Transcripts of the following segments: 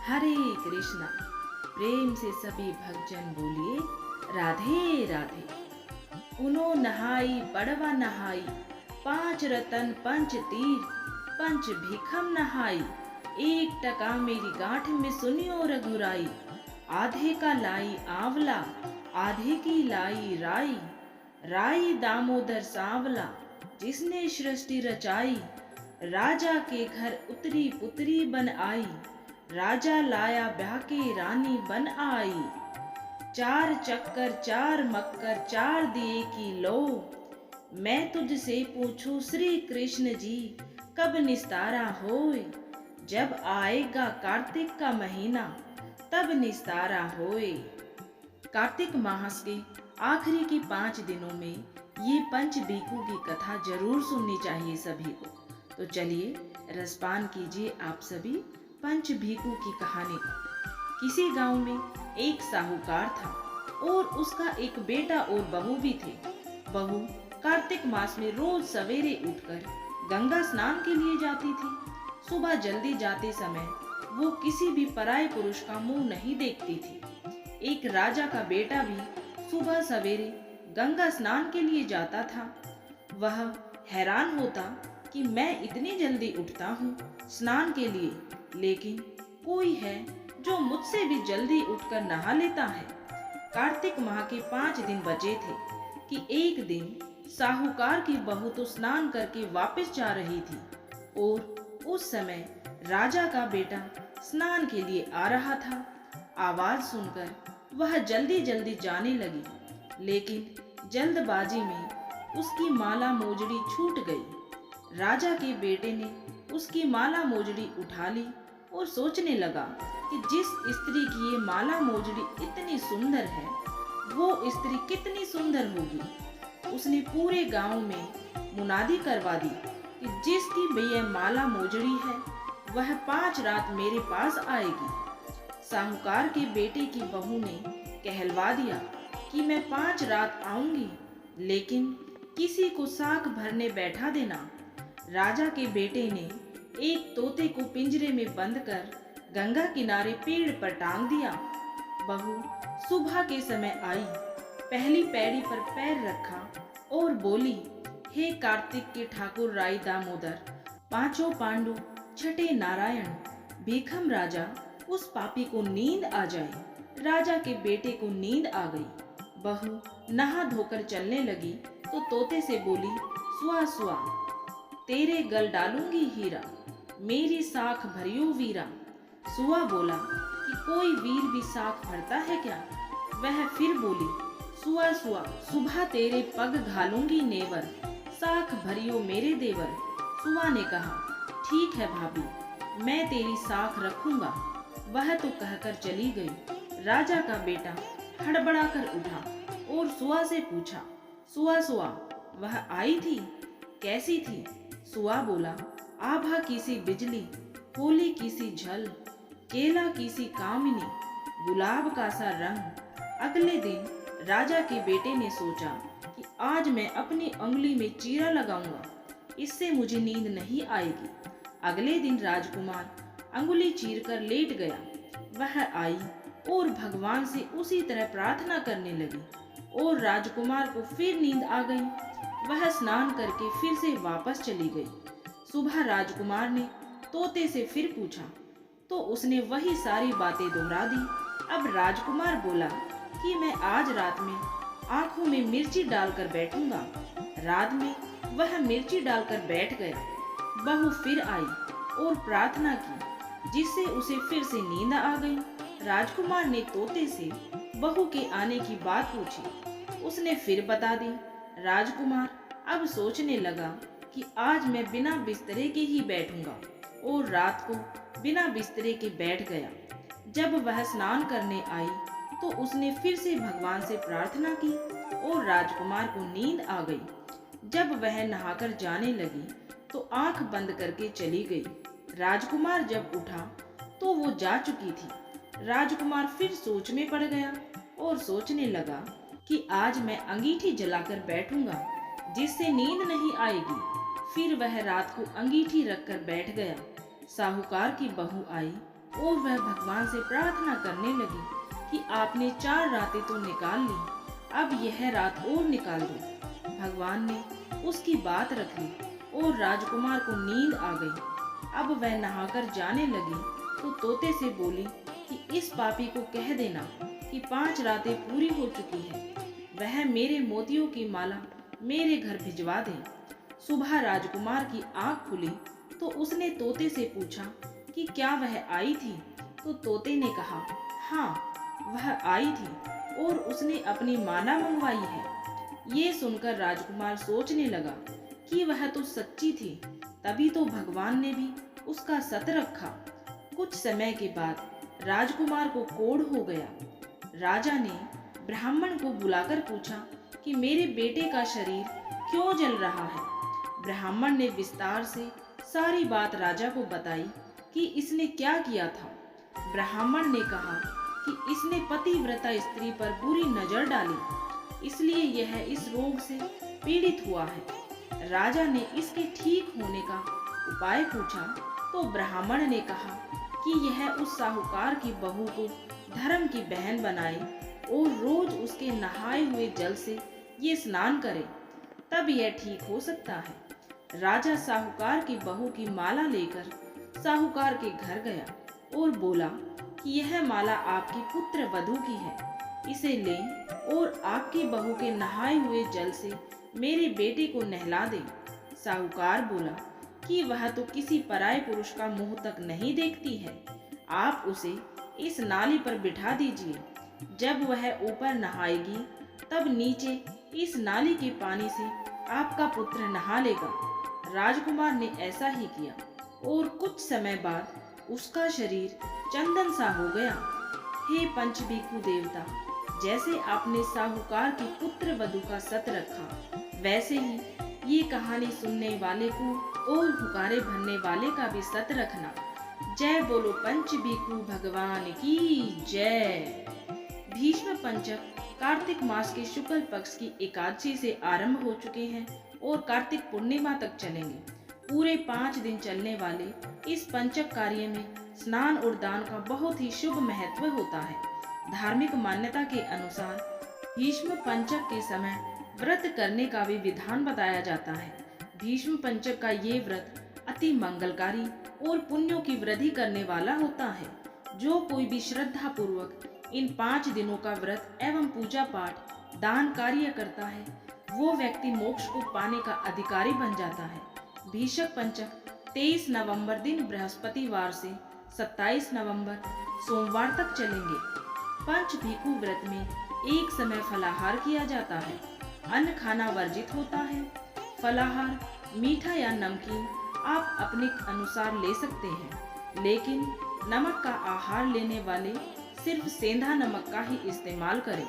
हरे कृष्णा। प्रेम से सभी भक्तजन बोलिए राधे राधे। उनो नहाई बड़वा नहाई, पांच रतन पंच तीर, पंच भीखम नहाई। एक टका मेरी गांठ में सुनियो रघुराई, आधे का लाई आंवला, आधे की लाई राई। राई दामोदर सांवला, जिसने सृष्टि रचाई। राजा के घर उतरी पुतरी बन आई, राजा लाया ब्याह के रानी बन आई। चार चक्कर चार मक्कर चार दिए की लो, मैं तुझसे पूछूं श्री कृष्ण जी, कब निस्तारा होए। जब आएगा कार्तिक का महीना, तब निस्तारा होए। कार्तिक मास के आखिरी के 5 दिनों में ये पंच भीखू की कथा जरूर सुननी चाहिए सभी को। तो चलिए रसपान कीजिए आप सभी पंच भीखू की कहानी का। किसी गांव में एक साहूकार था और उसका एक बेटा और बहू भी थे। बहू कार्तिक मास में रोज सवेरे उठकर गंगा स्नान के लिए जाती थी। सुबह जल्दी जाते समय वो किसी भी पराये पुरुष का मुंह नहीं देखती थी। एक राजा का बेटा भी सुबह सवेरे गंगा स्नान के लिए जाता था। वह हैरान होता कि मैं इतनी जल्दी उठता हूँ स्नान के लिए, लेकिन कोई है जो मुझसे भी जल्दी उठकर नहा लेता है। कार्तिक माह के 5 दिन बचे थे कि एक दिन साहूकार की बहू तो स्नान करके वापस जा रही थी और उस समय राजा का बेटा स्नान के लिए आ रहा था। आवाज सुनकर वह जल्दी जल्दी जाने लगी, लेकिन जल्दबाजी में उसकी माला मोजड़ी छूट गई। राजा के बेटे ने उसकी माला मोजड़ी उठा ली और सोचने लगा कि जिस स्त्री की ये माला मोजड़ी इतनी सुंदर है, वो स्त्री कितनी सुंदर होगी। उसने पूरे गांव में मुनादी करवा दी कि जिसकी भी ये माला मोजड़ी है, वह 5 रात मेरे पास आएगी। साहूकार के बेटे की बहू ने कहलवा दिया कि मैं 5 रात आऊंगी, लेकिन किसी को साख भरने बैठा देना। राजा के बेटे ने एक तोते को पिंजरे में बंद कर गंगा किनारे पेड़ पर टांग दिया। बहू सुबह के समय आई, पहली पैड़ी पर पैर रखा और बोली, हे कार्तिक के ठाकुर राई दामोदर, पांचों पांडु, छठे नारायण, भीखम राजा, उस पापी को नींद आ जाए। राजा के बेटे को नींद आ गई। बहू नहा धोकर चलने लगी तो तोते से बोली, सुआ सुआ, तेरे गल डालूंगी हीरा, मेरी साख भरियो वीरा। सुआ बोला कि कोई वीर भी साख भरता है क्या? वह फिर बोली, सुआ सुआ, सुबह तेरे पग घालूंगी नेवर, साख भरियो मेरे देवर। सुआ ने कहा, ठीक है भाभी, मैं तेरी साख रखूंगा। वह तो कहकर चली गई। राजा का बेटा हड़बड़ा कर उठा और सुआ से पूछा, सुआ सुआ, वह आई थी, कैसी थी? सुआ बोला, आभा की सी बिजली, होली की सी झल, केला की सी कामिनी, गुलाब का सा रंग। अगले दिन राजा के बेटे ने सोचा कि आज मैं अपनी उंगली में चीरा लगाऊंगा, इससे मुझे नींद नहीं आएगी। अगले दिन राजकुमार अंगुली चीरकर लेट गया। वह आई और भगवान से उसी तरह प्रार्थना करने लगी और राजकुमार को फिर नींद आ गई। वह स्नान करके फिर से वापस चली गई। सुबह राजकुमार ने तोते से फिर पूछा तो उसने वही सारी बातें दोहरा दी। अब राजकुमार बोला कि मैं आज रात में आंखों में मिर्ची डालकर बैठूंगा। रात में वह मिर्ची डालकर बैठ गया। बहू फिर आई और प्रार्थना की, जिससे उसे फिर से नींद आ गई। राजकुमार ने तोते से बहू के आने की बात पूछी। उसने फिर बता दी। राजकुमार अब सोचने लगा कि आज मैं बिना बिस्तरे के ही बैठूंगा और रात को बिना बिस्तरे के बैठ गया। जब वह स्नान करने आई तो उसने फिर से भगवान से प्रार्थना की और राजकुमार को नींद आ गई। जब वह नहाकर जाने लगी तो आंख बंद करके चली गई। राजकुमार जब उठा तो वो जा चुकी थी। राजकुमार फिर सोच में पड़ गया और सोचने लगा कि आज मैं अंगीठी जलाकर बैठूंगा, जिससे नींद नहीं आएगी। फिर वह रात को अंगीठी रखकर बैठ गया। साहूकार की बहू आई और वह भगवान से प्रार्थना करने लगी कि आपने 4 रातें तो निकाल ली, अब यह रात और निकाल दो। भगवान ने उसकी बात रख ली और राजकुमार को नींद आ गई। अब वह नहाकर जाने लगी तो तोते से बोली कि इस पापी को कह देना कि 5 रातें पूरी हो चुकी है, वह मेरे मोतियों की माला मेरे घर भिजवा दे। सुबह राजकुमार की आंख खुली तो उसने तोते से पूछा कि क्या वह आई थी? तो तोते ने कहा, हाँ, वह आई थी और उसने अपनी माला मंगवाई है। ये सुनकर राजकुमार सोचने लगा कि वह तो सच्ची थी, तभी तो भगवान ने भी उसका सत रखा। कुछ समय के बाद राजकुमार को कोढ़ हो गया। राजा ने ब्राह्मण को बुलाकर पूछा कि मेरे बेटे का शरीर क्यों जल रहा है। ब्राह्मण ने विस्तार से सारी बात राजा को बताई कि इसने क्या किया था। ब्राह्मण ने कहा कि इसने पतिव्रता स्त्री पर बुरी नजर डाली, इसलिए यह इस रोग से पीड़ित हुआ है। राजा ने इसके ठीक होने का उपाय पूछा तो ब्राह्मण ने कहा कि यह उस साहूकार की बहू को धर्म की बहन बनाए और रोज उसके नहाए हुए जल से ये स्नान करे, तब यह ठीक हो सकता है। राजा साहूकार की बहू की माला लेकर साहूकार के घर गया और बोला कि यह माला आपकी पुत्र वधू की है, इसे लें और आपकी बहू के नहाए हुए जल से मेरे बेटे को नहला दें। साहूकार बोला कि वह तो किसी पराये पुरुष का मुंह तक नहीं देखती है, आप उसे इस नाली पर बिठा दीजिए। जब वह ऊपर नहाएगी तब नीचे इस नाली के पानी से आपका पुत्र नहा लेगा। राजकुमार ने ऐसा ही किया और कुछ समय बाद उसका शरीर चंदन सा हो गया। हे पंचभीखु देवता, जैसे आपने साहूकार की पुत्र वधू का सत रखा, वैसे ही ये कहानी सुनने वाले को और हुकारे भरने वाले का भी सत रखना। जय बोलो पंचभीखु भगवान की जय। भीष्म पंचक कार्तिक मास के शुक्ल पक्ष की एकादशी से आरंभ हो चुके हैं और कार्तिक पूर्णिमा तक चलेंगे। पूरे 5 दिन चलने वाले इस पंचक कार्य में स्नान और दान का बहुत ही शुभ महत्व होता है। धार्मिक मान्यता के अनुसार भीष्म पंचक के समय व्रत करने का भी विधान बताया जाता है। भीष्म पंचक का ये व्रत अति मंगलकारी और पुण्यों की वृद्धि करने वाला होता है। जो कोई भी श्रद्धा पूर्वक इन 5 दिनों का व्रत एवं पूजा पाठ दान कार्य करता है, वो व्यक्ति मोक्ष को पाने का अधिकारी बन जाता है। भीष्म पंचक 23 नवंबर दिन बृहस्पतिवार से 27 नवंबर सोमवार तक चलेंगे। पंच भीखु व्रत में एक समय फलाहार किया जाता है, अन्न खाना वर्जित होता है। फलाहार मीठा या नमकीन आप अपने अनुसार ले सकते हैं, लेकिन नमक का आहार लेने वाले सिर्फ सेंधा नमक का ही इस्तेमाल करें।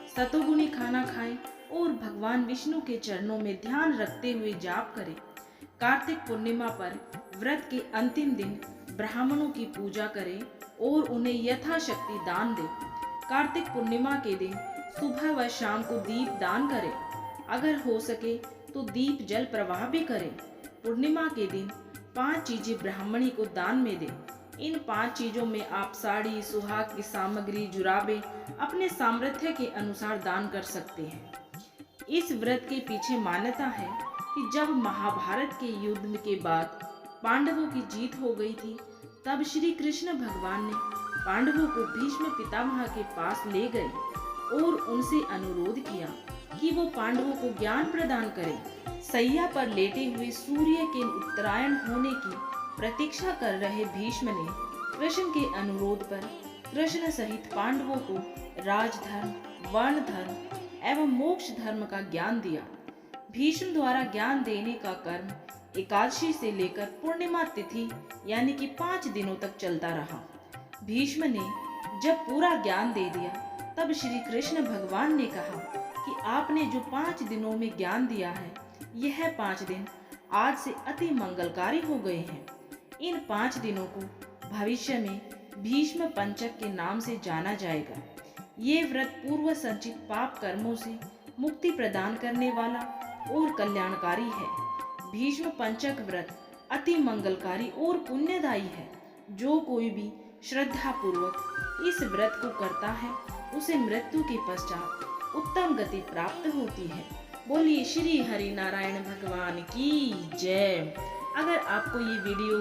सतोगुणी खाना खाएं और भगवान विष्णु के चरणों में ध्यान रखते हुए जाप करें। कार्तिक पूर्णिमा पर व्रत के अंतिम दिन ब्राह्मणों की पूजा करें और उन्हें यथाशक्ति दान दें। कार्तिक पूर्णिमा के दिन सुबह व शाम को दीप दान करें। अगर हो सके तो दीप जल प्रवाह भी करें। पूर्णिमा के दिन 5 चीजें ब्राह्मणी को दान में दें। इन 5 चीजों में आप साड़ी, सुहाग की सामग्री, जुराबे अपने सामर्थ्य के अनुसार दान कर सकते हैं। इस व्रत के पीछे मान्यता है कि जब महाभारत के युद्ध के बाद पांडवों की जीत हो गई थी, तब श्री कृष्ण भगवान ने पांडवों को भीष्म पितामह के पास ले गए और उनसे अनुरोध किया कि वो पांडवों को ज्ञान प्रदान करें। सैया पर लेटे हुए सूर्य के उत्तरायण होने की प्रतीक्षा कर रहे भीष्म ने कृष्ण के अनुरोध पर कृष्ण सहित पांडवों को राजधर्म, वर्ण धर्म एवं मोक्ष धर्म का ज्ञान दिया। भीष्म द्वारा ज्ञान देने का कर्म एकादशी से लेकर पूर्णिमा तिथि यानी कि 5 दिनों तक चलता रहा। भीष्म ने जब पूरा ज्ञान दे दिया, तब श्री कृष्ण भगवान ने कहा कि आपने जो 5 दिनों में ज्ञान दिया है, यह 5 दिन आज से अति मंगलकारी हो गए हैं। इन 5 दिनों को भविष्य में भीष्म पंचक के नाम से जाना जाएगा। ये व्रत पूर्व संचित पाप कर्मों से मुक्ति प्रदान करने वाला और कल्याणकारी है। भीष्म पंचक व्रत अति मंगलकारी और पुण्यदायी है। जो कोई भी श्रद्धा पूर्वक इस व्रत को करता है, उसे मृत्यु के पश्चात उत्तम गति प्राप्त होती है। बोलिए श्री हरि नारायण भगवान की जय। अगर आपको ये वीडियो,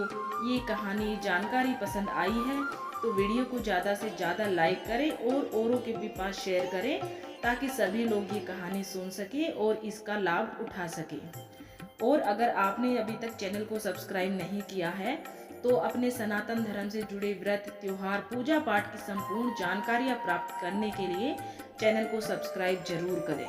ये कहानी, जानकारी पसंद आई है तो वीडियो को ज़्यादा से ज़्यादा लाइक करें और औरों के भी पास शेयर करें, ताकि सभी लोग ये कहानी सुन सकें और इसका लाभ उठा सकें। और अगर आपने अभी तक चैनल को सब्सक्राइब नहीं किया है तो अपने सनातन धर्म से जुड़े व्रत, त्योहार, पूजा पाठ की संपूर्ण जानकारियाँ प्राप्त करने के लिए चैनल को सब्सक्राइब जरूर करें।